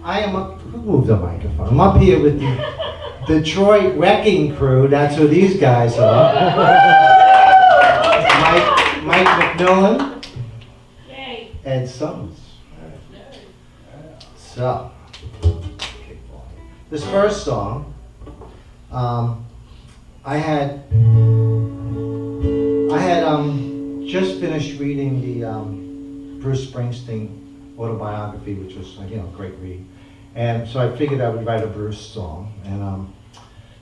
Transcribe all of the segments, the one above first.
I am up, who moved the microphone? I'm up here with the Detroit Wrecking Crew, that's who these guys are. Mike McMillan, Ed Summers. So, this first song, I had just finished reading the Bruce Springsteen autobiography, which was a great read, and so I figured I would write a Bruce song. And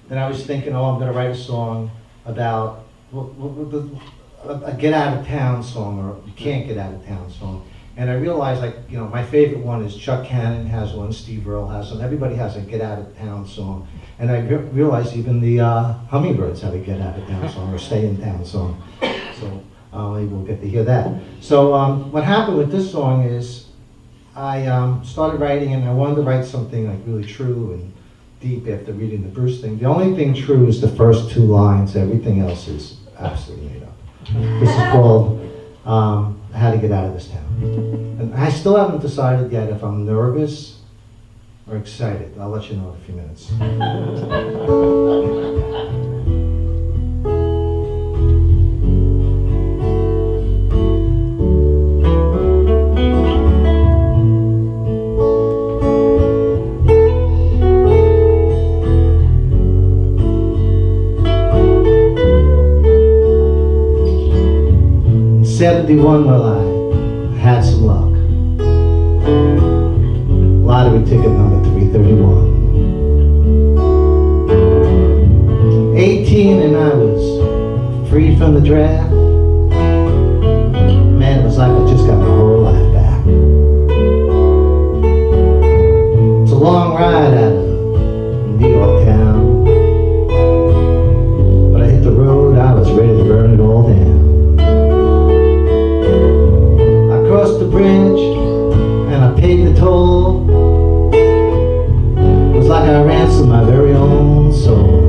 then I was thinking, I'm going to write a song about a get out of town song, or you can't get out of town song. And I realized, my favorite one is Chuck Cannon has one, Steve Earle has one. Everybody has a get out of town song. And I realized even the Hummingbirds have a get out of town song or stay in town song. So maybe we'll get to hear that. So what happened with this song is I started writing, and I wanted to write something really true and deep after reading the Bruce thing. The only thing true is the first two lines. Everything else is absolutely made up. This is called How to Get Out of This Town. And I still haven't decided yet if I'm nervous or excited. I'll let you know in a few minutes. 71, well, I had some luck. Lottery ticket number 331. 18 and I was free from the draft. Man, it was like I just got my whole life back. It's a long ride out of New York town, but I hit the road, I was ready to burn it all down. Crossed the bridge and I paid the toll. It was like I ransomed my very own soul.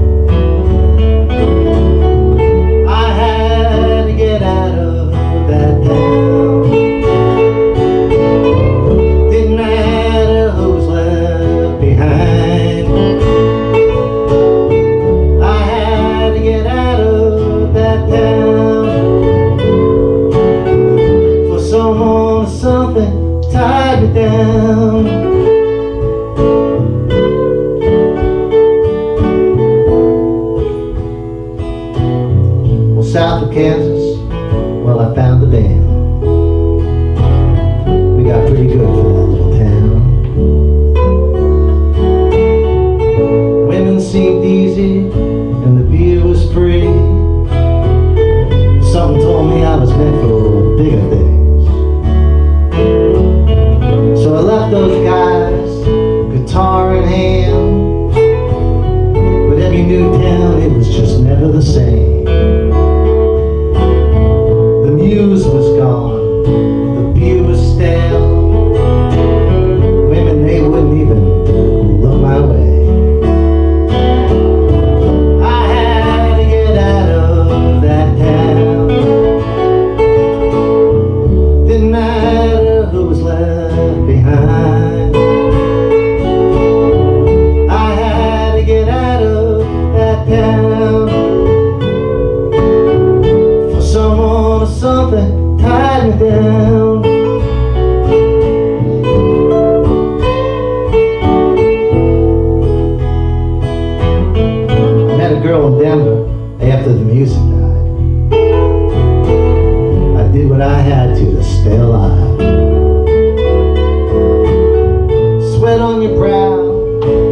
I had to get out of that town. Didn't matter who was left behind. I had to get out of that town. Someone or something tied me down. Well, south of Kansas, well, I found the band. We got pretty good for that little town. Women seemed easy and the beer was free. Something told me I was meant for bigger things. So I left those guys, guitar in hand. But every new town, it was just never the same. The muse was gone, the beer was stale. Women, they wouldn't even look my way. I had to get out of that town. Didn't matter who was left behind. I had to get out of that town. For someone or something tied me down. I met a girl in Denver after the music died. I did what I had to stay alive. Sweat on your brow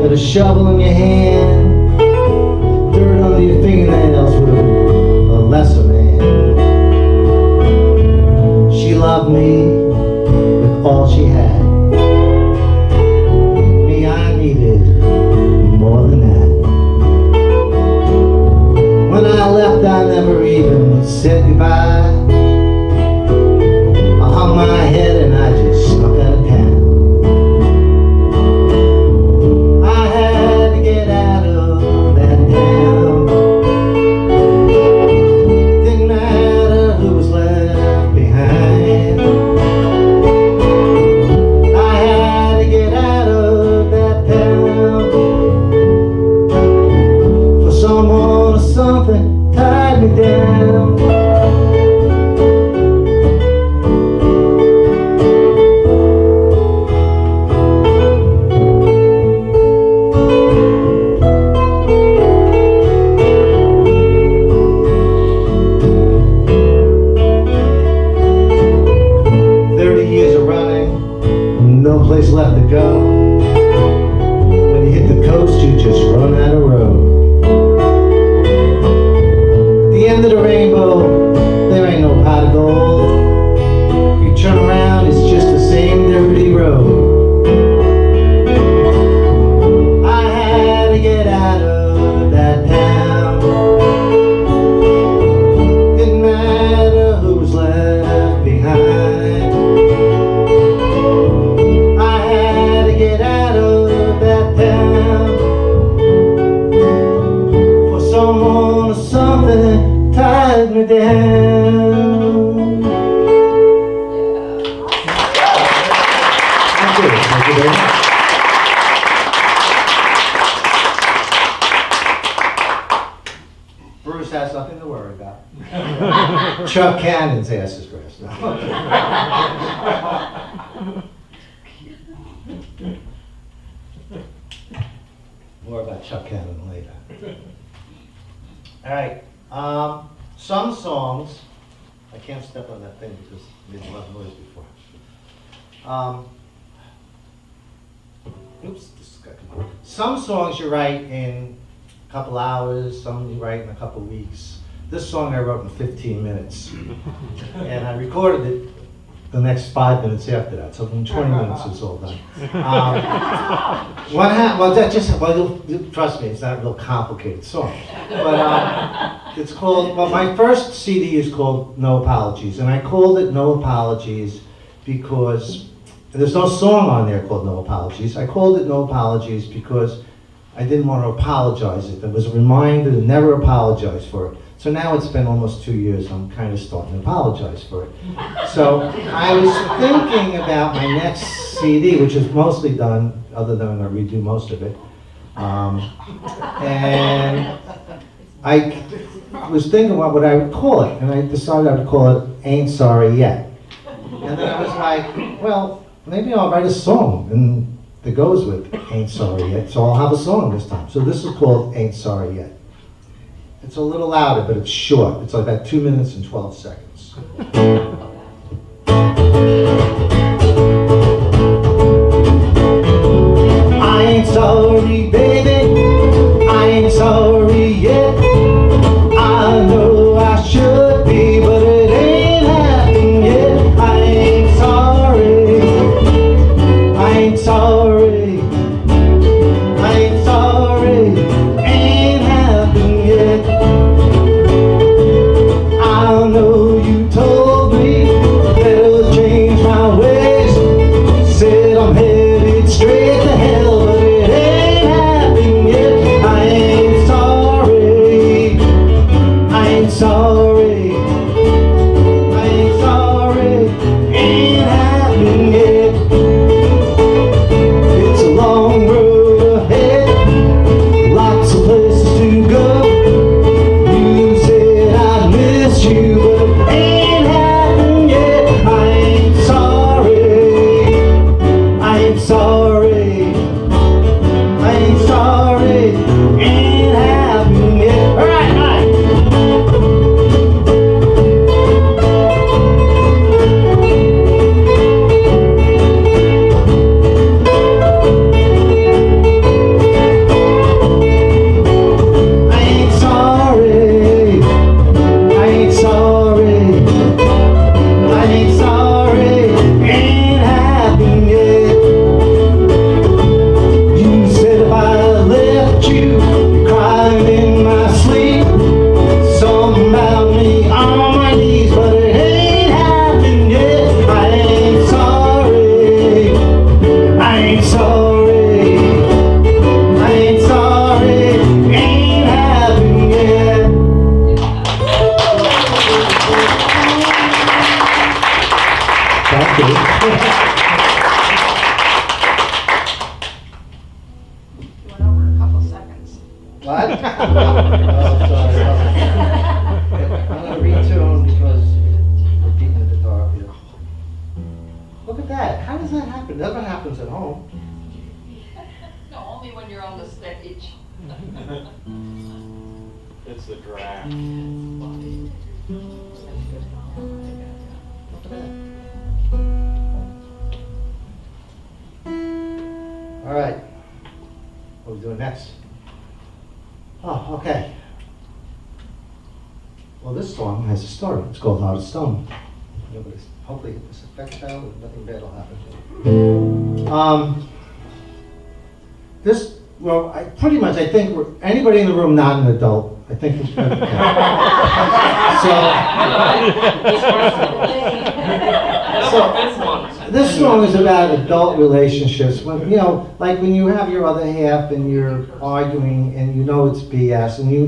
and a shovel in your hand. Dirt under your fingernails with a lesser man. She loved me with all she had. Me, I needed more than that. When I left, I never even said goodbye. I hung my head and I just snuck out of town. I had to get out of that town. Didn't matter who was left behind. I had to get out of down. 30 years of running, no place left to go. When you hit the coast, you just run out of road. At the end of the rainbow, there ain't no pot of gold. You turn around, it's just the same dirty road. I had to get out of that town. Didn't matter who was left behind. I had to get out of that town. For someone or something tied me down. Thank you. Thank you very much. Bruce has nothing to worry about. Chuck Cannon's ass is grass. More about Chuck Cannon later. All right. Some songs, I can't step on that thing because it made a lot of noise before. Oops, this got come on. Some songs you write in a couple hours, some you write in a couple weeks. This song I wrote in 15 minutes. And I recorded it the next 5 minutes after that, so in 20 minutes it's all done. You'll trust me, it's not a real complicated song. But it's called, well, my first CD is called No Apologies, and I called it No Apologies because there's no song on there called No Apologies. I called it No Apologies because I didn't want to apologize it. It was a reminder to never apologize for it. So now it's been almost 2 years, I'm kind of starting to apologize for it. So I was thinking about my next CD, which is mostly done, other than I redo most of it. And I was thinking about what I would call it, and I decided I would call it Ain't Sorry Yet. And then I was like, well, maybe I'll write a song and that goes with Ain't Sorry Yet, so I'll have a song this time. So this is called Ain't Sorry Yet. It's a little louder, but it's short. It's like about 2 minutes and 12 seconds. I ain't sorry, baby. I ain't sorry yet. I know I should be, but it ain't happened yet. I ain't sorry. I ain't sorry. I ain't sorry. Ain't happened yet. I know you told me that it'll change my ways. Said I'm headed straight to hell, but it ain't happened yet. I ain't sorry. I ain't sorry. I ain't sorry. Ain't happened yet. It's a long road ahead, lots of places to go. You said I missed you, but it ain't happened yet. I ain't sorry. I ain't sorry. I ain't sorry. Ain't happened yet. All right, all right. I ain't sorry. I ain't sorry. I ain't sorry. Ain't happened yet. You said if I left you, you'd cry in my sleep. Something about me on my knees, but it ain't happened yet. I ain't sorry. I ain't sorry. I ain't sorry. Ain't happened yet. Thank you. Went over a couple seconds. What? Oh, sorry. draft. All right. What are we doing next? Oh, okay. Well, this song has a story. It's called Heart of Stone. Yeah, but hopefully this effect out and nothing bad will happen. Well, I think anybody in the room not an adult, I think it's okay. So this song is about adult relationships. When like when you have your other half and you're arguing and you know it's BS and you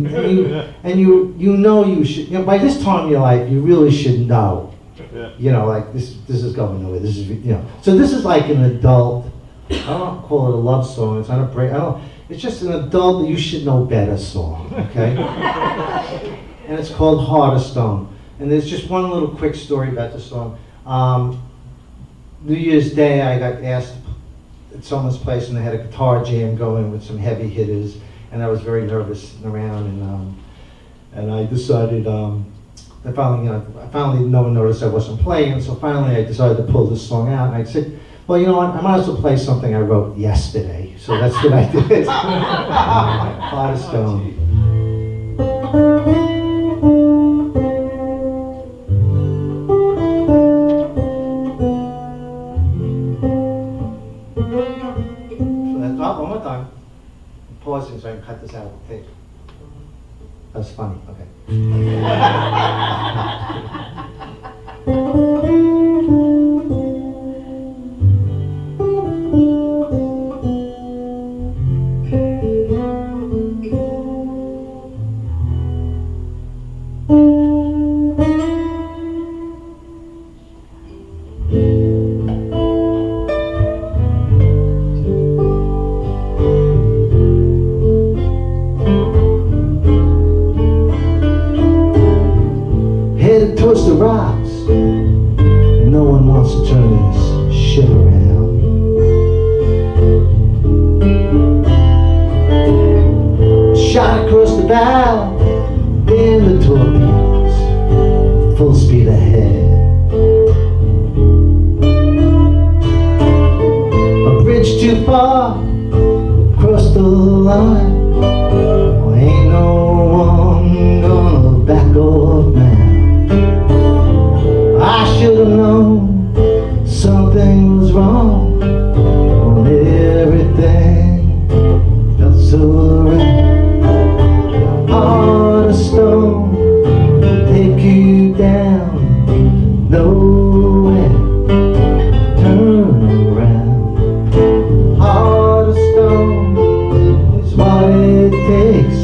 know you should. By this time in your life you really should know. Yeah. Like this is going nowhere. This is So this is like an adult. I don't call it a love song. It's not a break. It's just an adult you should know better song. Okay. And it's called Heart of Stone. And there's just one little quick story about the song. New Year's Day, I got asked at someone's place, and they had a guitar jam going with some heavy hitters, and I was very nervous sitting around, and I decided. Finally, no one noticed I wasn't playing, so finally I decided to pull this song out, and I said, well, you know what, I might as well play something I wrote yesterday. So that's what I did. Heart of Stone. One more time. I'm pausing so I can cut this out of the tape. That's funny, okay. Towards the rocks, no one wants to turn this ship around. Shot across the bow in the torpedoes, full speed ahead. A bridge too far, across the line. Well, ain't no one gonna back off now. I should have known something was wrong when everything felt so right. Heart of stone will take you down nowhere. Turn around. Heart of stone is what it takes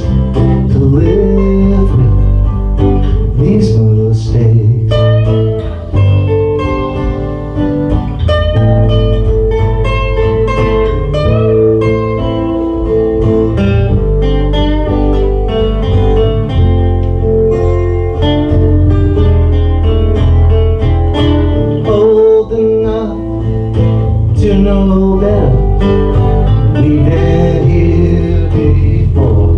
to live with these mistakes. Know better, we've been here before.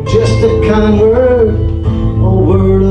Just a kind word, a word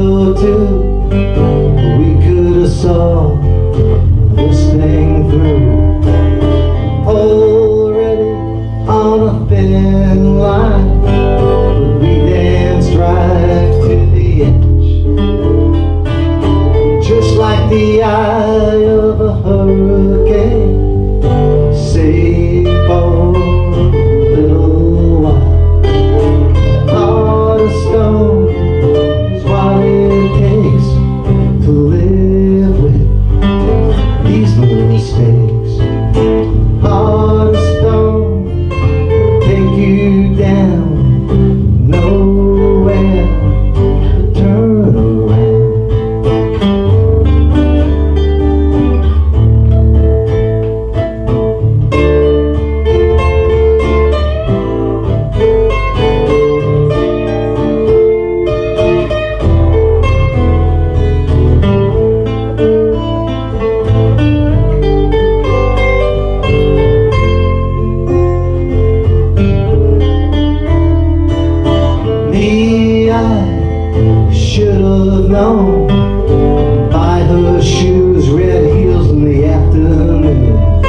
alone by her shoes, red heels in the afternoon.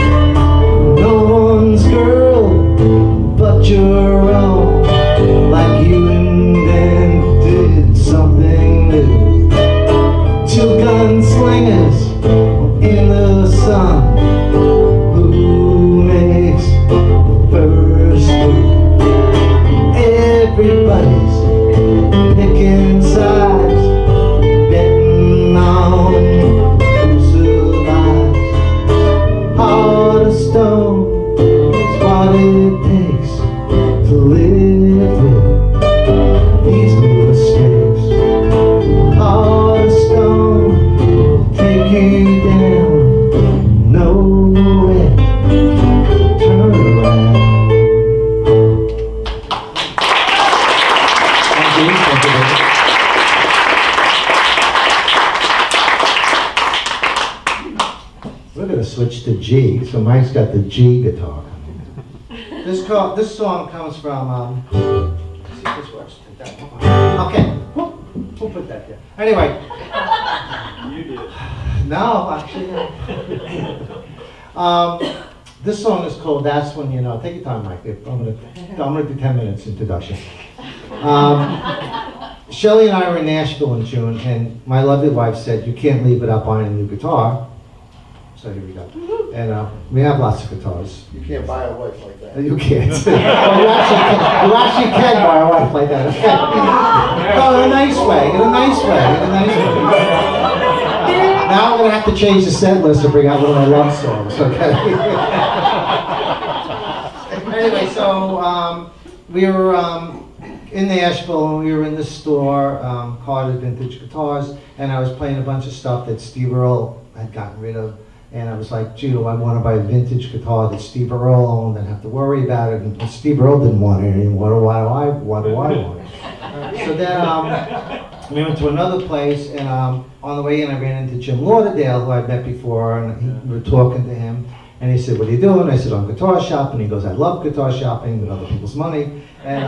No one's girl but your own, like you invented something new. Two gunslingers in the sun, who makes the first move? Everybody's picking sides, betting on who survives. Heart of stone is what it takes to live with these mistakes. Heart of stone will take you down, nowhere, turn around. Thank you. We're going to switch to G. So Mike's got the G guitar. This song comes from. Let's see if this works. Take that. Okay. We'll put that there. Anyway. You did. No, actually. No. This song is called "That's When You Know." Take your time, Mike. I'm gonna do 10 minutes introduction. Shelley and I were in Nashville in June, and my lovely wife said, "You can't leave without buying a new guitar." So here we go. And we have lots of guitars. You can't buy a wife like that. You can't. Well, you actually can buy a wife like that. Okay? No, in a nice way. In a nice way. In a nice way. Now I'm going to have to change the set list and bring out one of my love songs. Okay. Anyway, so we were in Nashville, and we were in the store, Carter Vintage Guitars, and I was playing a bunch of stuff that Steve Earle had gotten rid of. And I was like, gee, do I want to buy a vintage guitar that Steve Earle owned and have to worry about it? And Steve Earle didn't want it anymore. Why do I want it? So then we went to another place, and on the way in, I ran into Jim Lauderdale, who I'd met before, and we were talking to him. And he said, "What are you doing?" I said, "I'm guitar shopping." He goes, "I love guitar shopping with other people's money." And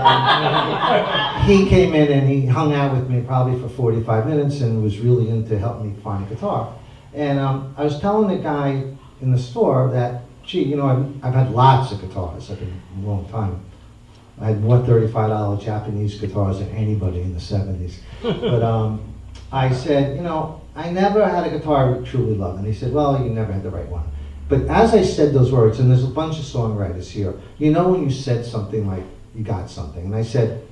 he came in and he hung out with me probably for 45 minutes and was really into helping me find a guitar. And I was telling the guy in the store that, gee, you know, I've had lots of guitars. I've been a long time. I had more $35 Japanese guitars than anybody in the 70s. But I said, you know, I never had a guitar I truly loved. And he said, well, you never had the right one. But as I said those words, and there's a bunch of songwriters here, you know when you said something like, you got something. And I said,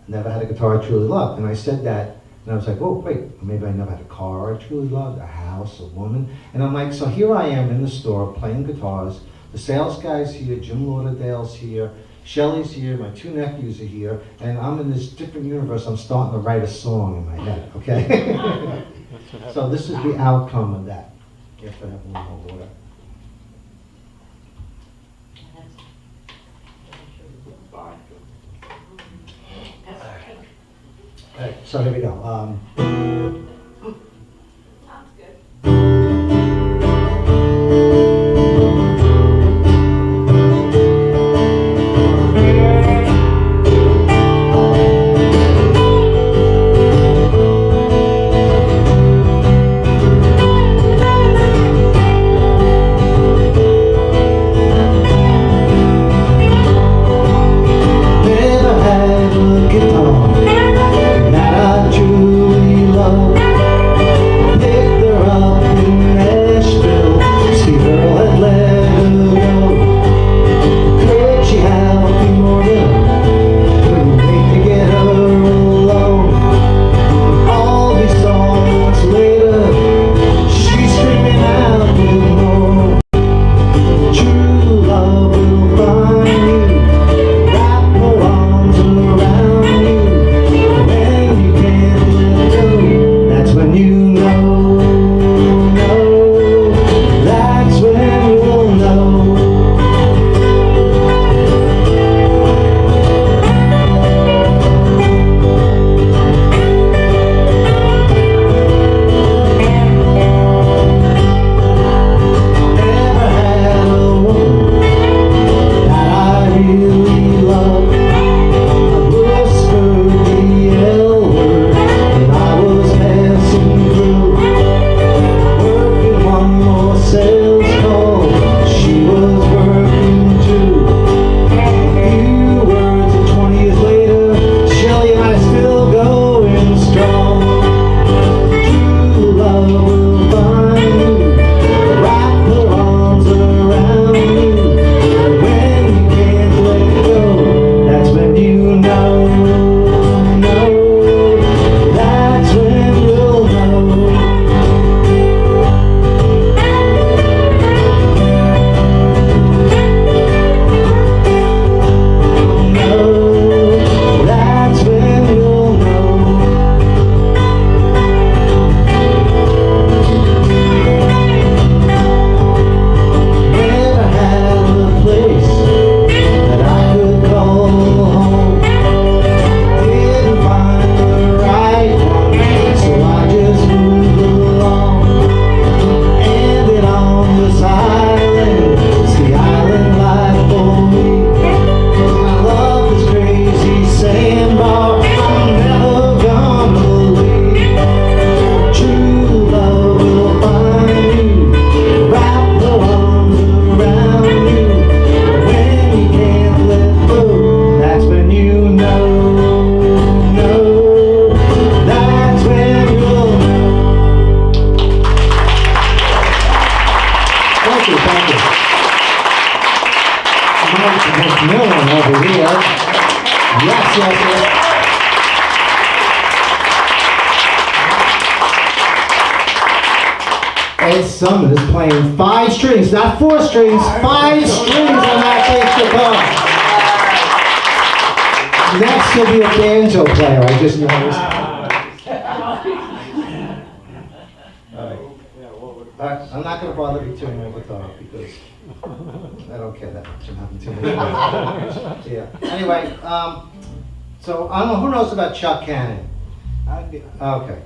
I never had a guitar I truly loved. And I said that. And I was like, oh, wait, maybe I never had a car I truly loved, a house, a woman. And I'm like, so here I am in the store playing guitars. The sales guy's here, Jim Lauderdale's here, Shelley's here, my two nephews are here, and I'm in this different universe. I'm starting to write a song in my head, okay? So this is the outcome of that. If I have a little more water. Right, so here we go. Sounds good. Never had a guitar that I truly love. this new one over here. Yes, yes, yes. Ed Summon is playing 5 strings, not 4 strings, 5 strings on that bass guitar. Next will be a banjo player, I just noticed. Alright, I'm not going to bother you tuning my guitar because I don't care that much. I'm having too many. Yeah. Anyway, so I don't know who knows about Chuck Cannon. Okay,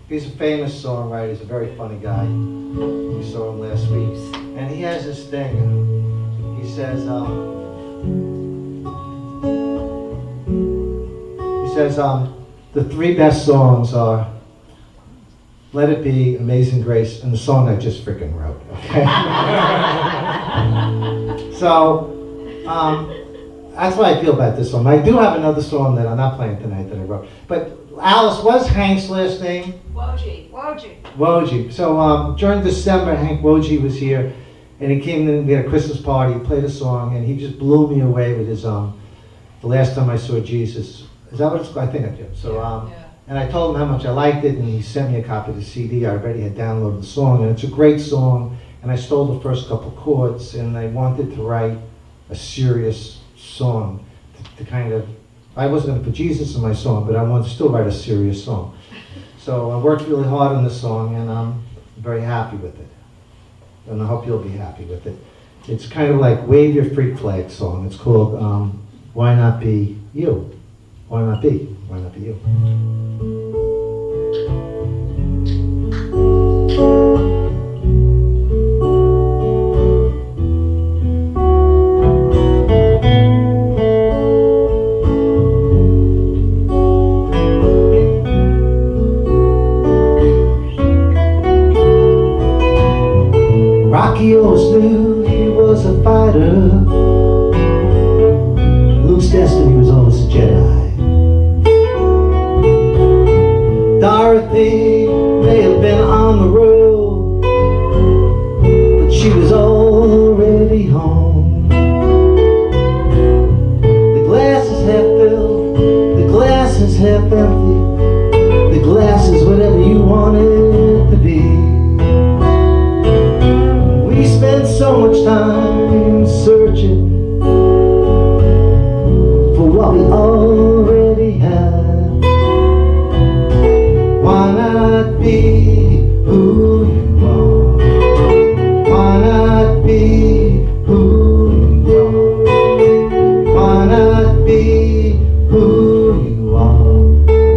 he's a famous songwriter. He's a very funny guy. We saw him last week, and he has this thing. He says, the 3 best songs are Let It Be, Amazing Grace, and the song I just freaking wrote. Okay. So that's what I feel about this song. I do have another song that I'm not playing tonight that I wrote, but. Alice, what's Hank's last name? Wojie. Wojie. So during December, Hank Wojie was here, and he came in. We had a Christmas party. He played a song, and he just blew me away with his The Last Time I Saw Jesus. Is that what it's called? I think I did. So and I told him how much I liked it, and he sent me a copy of the CD. I already had downloaded the song, and it's a great song. And I stole the first couple chords, and I wanted to write a serious song to kind of. I wasn't going to put Jesus in my song, but I wanted to still write a serious song. So I worked really hard on this song, and I'm very happy with it. And I hope you'll be happy with it. It's kind of like Wave Your Freak Flag song. It's called Why Not Be You? Why not be? Why not be you? Rocky always knew he was a fighter. Luke's destiny was always a Jedi. Dorothy may have been on the road, but she was already home. The glass is half filled, the glass is half empty. The glass is whatever you want it to be. We spent so much time searching for what we already have. Why not be who you are? Why not be who you are? Why not be who you are?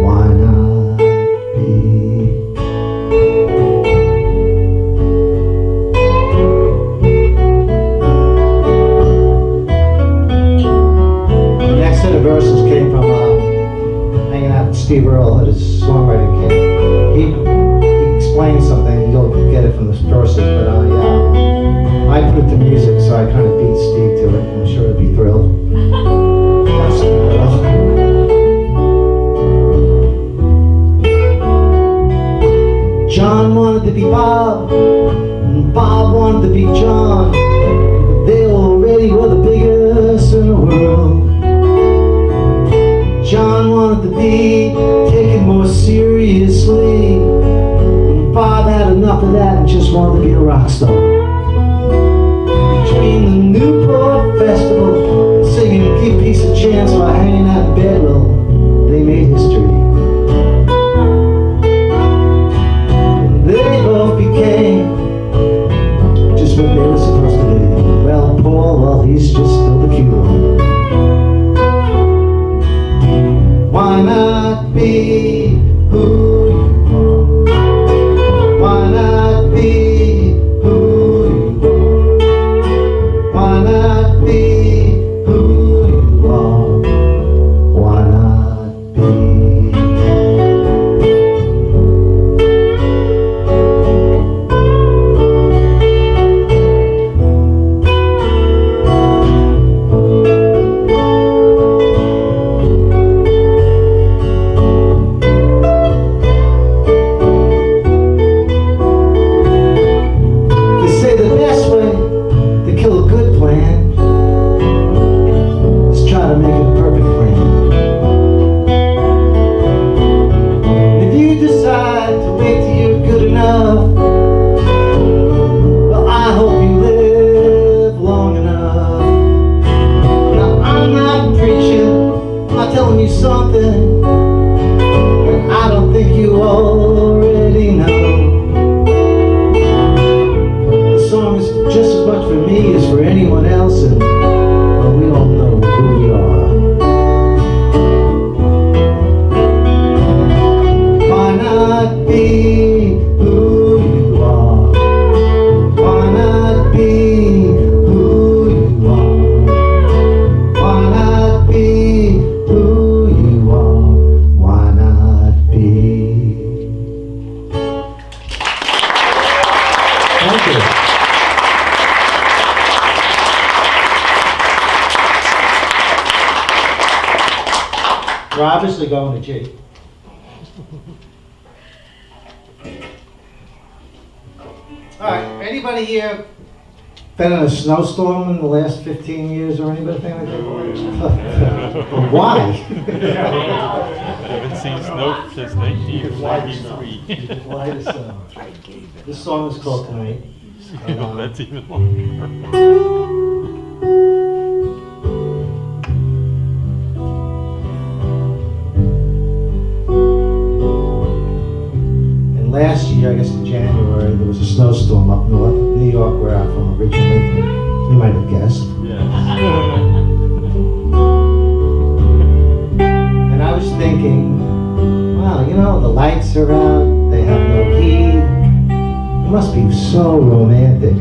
Why not be? Verses came from hanging out with Steve Earle at his songwriting camp. He explained something, you'll get it from the verses, but I put it to music, so I kind of beat Steve to it. I'm sure he'll be thrilled. That's Steve Earle. John wanted to be Bob, and Bob wanted to be John. They already were the biggest in the world. John wanted to be taken more seriously, and Bob had enough of that and just wanted to be a rock star. Between the Newport Festival, singing Give Peace a Chance while hanging out in bed, well, they made history. And they both became just what they were supposed to be. Well, Paul, well, he's just still the cute one. Why not be who you are? Why not be who We're obviously going to G. All right, anybody here been in a snowstorm in the last 15 years or anything like that? Why? Haven't seen snow since 1993. Why the snow? This song is called Tonight. That's even longer. Last year, I guess in January, there was a snowstorm up north of New York, where I'm from originally. You might have guessed. Yes. And I was thinking, wow, you know, the lights are out, they have no heat. It must be so romantic.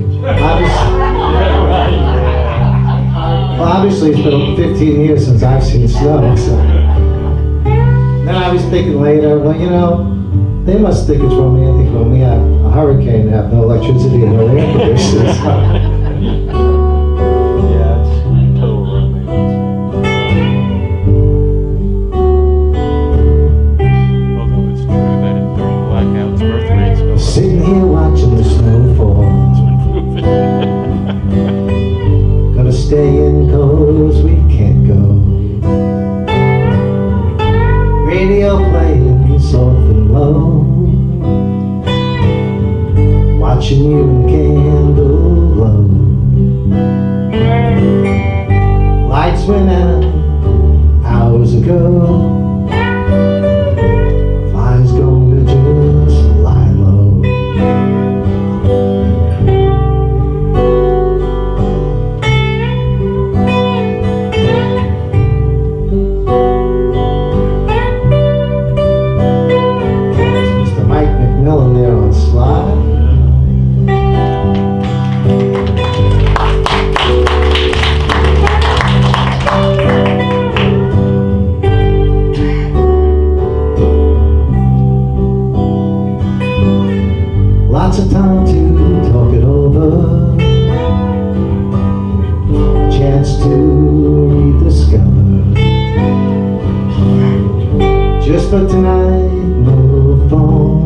Obviously, it's been 15 years since I've seen snow. So. Then I was thinking later, well, you know, they must think it's romantic when we have a hurricane and have no electricity and no air conditioning. Yeah, it's total romance. Although it's true that during blackouts, birth rates go up. Sitting here watching the snow fall. It's improving. Gonna stay indoors, we can't go. Radio playing soft and low. Watching you in candle glow. Lights went out hours ago. Flies gonna just lie low. Mr. Mike McMillan there on slide. Lots of time to talk it over. Chance to rediscover. Just for tonight, no phone.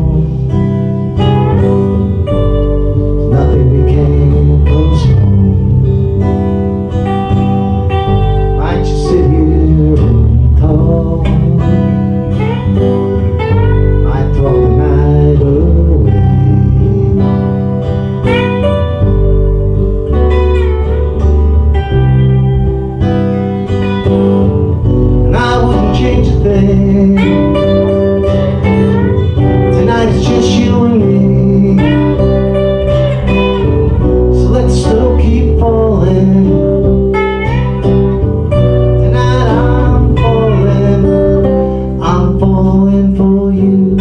Nothing we can postpone. Might you sit here and talk? Might talk the night away. And I wouldn't change a thing. Tonight it's just you and me. So let the snow keep falling. Tonight I'm falling for you.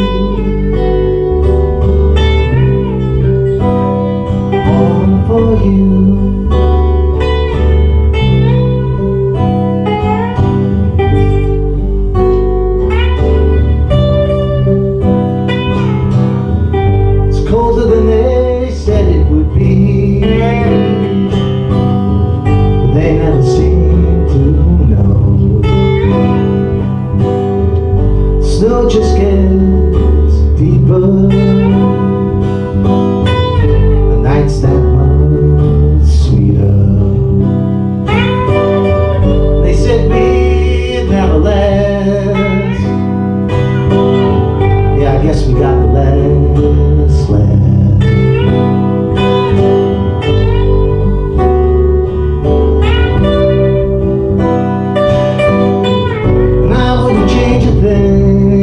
Falling for you. It's colder than they said it would be, but they never seem to know. Snow just gets deeper, the nights that much sweeter. They said we'd never last. Yeah, I guess we got the last laugh. And I wouldn't change a thing.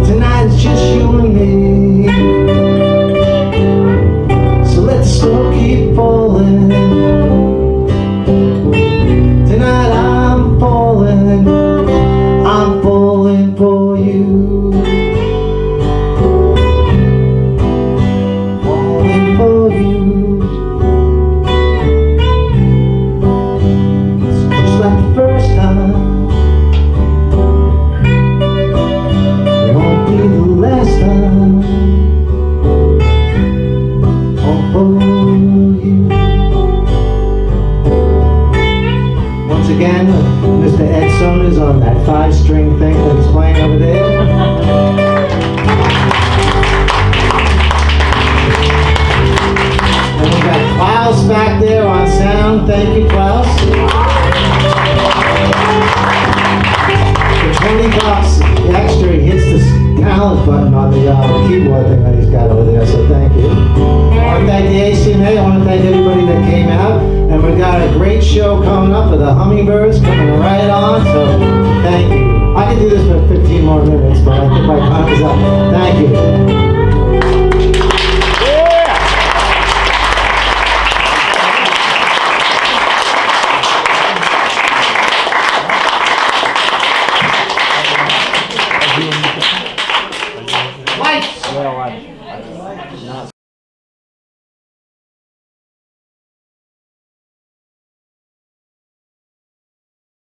Tonight it's just you and me. So let the snow keep falling. Tonight I'm falling for you. balance button on the keyboard thing that he's got over there, so thank you. I want to thank the ACMA, I want to thank everybody that came out, and we've got a great show coming up with the hummingbirds coming right on, so thank you. I could do this for 15 more minutes, but I think my time is up. Thank you. Lights! Well,